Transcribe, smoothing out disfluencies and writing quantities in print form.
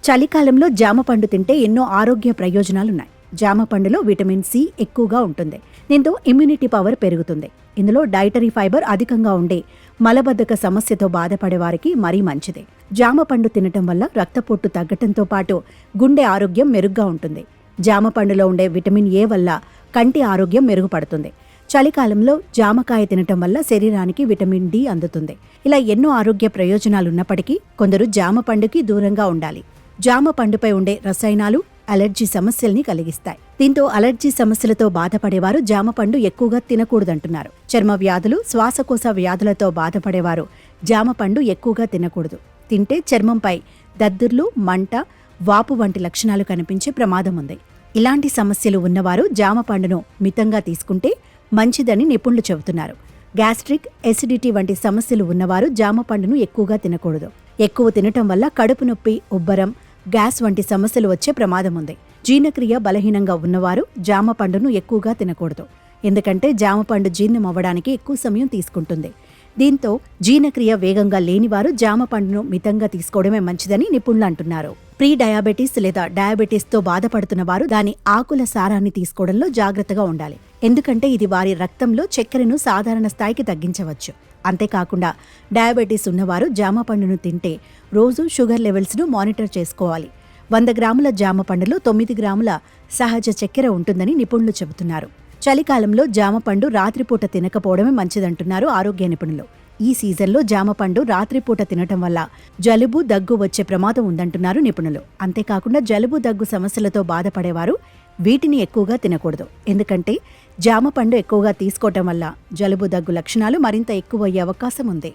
చలికాలంలో జామ పండు తింటే ఎన్నో ఆరోగ్య ప్రయోజనాలున్నాయి. జామ పండులో విటమిన్ సి ఎక్కువగా ఉంటుంది. దీంతో ఇమ్యూనిటీ పవర్ పెరుగుతుంది. ఇందులో డైటరీ ఫైబర్ అధికంగా ఉండే మలబద్ధక సమస్యతో బాధపడే వారికి మరీ మంచిది. జామ పండు తినటం వల్ల రక్తపోటు తగ్గటంతో పాటు గుండె ఆరోగ్యం మెరుగ్గా ఉంటుంది. జామ పండులో ఉండే విటమిన్ ఏ వల్ల కంటి ఆరోగ్యం మెరుగుపడుతుంది. చలికాలంలో జామకాయ తినటం వల్ల శరీరానికి విటమిన్ డి అందుతుంది. ఇలా ఎన్నో ఆరోగ్య ప్రయోజనాలున్నప్పటికీ కొందరు జామ పండుకి దూరంగా ఉండాలి. జామ పండుపై ఉండే రసాయనాలు అలర్జీ సమస్యల్ని కలిగిస్తాయి. దీంతో అలర్జీ సమస్యలతో బాధపడేవారు జామ పండు ఎక్కువగా తినకూడదంటున్నారు. చర్మ వ్యాధులు, శ్వాసకోశ వ్యాధులతో బాధపడేవారు జామ పండు ఎక్కువగా తినకూడదు. తింటే చర్మంపై దద్దుర్లు, మంట, వాపు వంటి లక్షణాలు కనిపించే ప్రమాదం ఉంది. ఇలాంటి సమస్యలు ఉన్నవారు జామ పండును మితంగా తీసుకుంటే మంచిదని నిపుణులు చెబుతున్నారు. గ్యాస్ట్రిక్, ఎసిడిటీ వంటి సమస్యలు ఉన్నవారు జామ పండును ఎక్కువగా తినకూడదు. ఎక్కువ తినటం వల్ల కడుపు నొప్పి, ఉబ్బరం, గ్యాస్ వంటి సమస్యలు వచ్చే ప్రమాదం ఉంది. జీర్ణక్రియ బలహీనంగా ఉన్నవారు జామ పండును ఎక్కువగా తినకూడదు. ఎందుకంటే జామ పండు జీర్ణం అవ్వడానికి ఎక్కువ సమయం తీసుకుంటుంది. దీంతో జీర్ణక్రియ వేగంగా లేనివారు జామ పండును మితంగా తీసుకోవడమే మంచిదని నిపుణులు అంటున్నారు. ప్రీ డయాబెటీస్ లేదా డయాబెటీస్తో బాధపడుతున్న వారు దాని ఆకుల సారాన్ని తీసుకోవడంలో జాగ్రత్తగా ఉండాలి. ఎందుకంటే ఇది వారి రక్తంలో చక్కెరను సాధారణ స్థాయికి తగ్గించవచ్చు. అంతేకాకుండా డయాబెటీస్ ఉన్నవారు జామ పండును తింటే రోజు షుగర్ లెవెల్స్ను మానిటర్ చేసుకోవాలి. 100 గ్రాముల జామ పండులో 9 గ్రాముల సహజ చక్కెర ఉంటుందని నిపుణులు చెబుతున్నారు. చలికాలంలో జామ పండు రాత్రిపూట తినకపోవడమే మంచిదంటున్నారు ఆరోగ్య నిపుణులు. ఈ సీజన్లో జామ పండు రాత్రిపూట తినటం వల్ల జలుబు, దగ్గు వచ్చే ప్రమాదం ఉందంటున్నారు నిపుణులు. అంతేకాకుండా జలుబు, దగ్గు సమస్యలతో బాధపడేవారు వీటిని ఎక్కువగా తినకూడదు. ఎందుకంటే జామ పండు ఎక్కువగా తీసుకోవటం వల్ల జలుబు, దగ్గు లక్షణాలు మరింత ఎక్కువయ్యే అవకాశం ఉంది.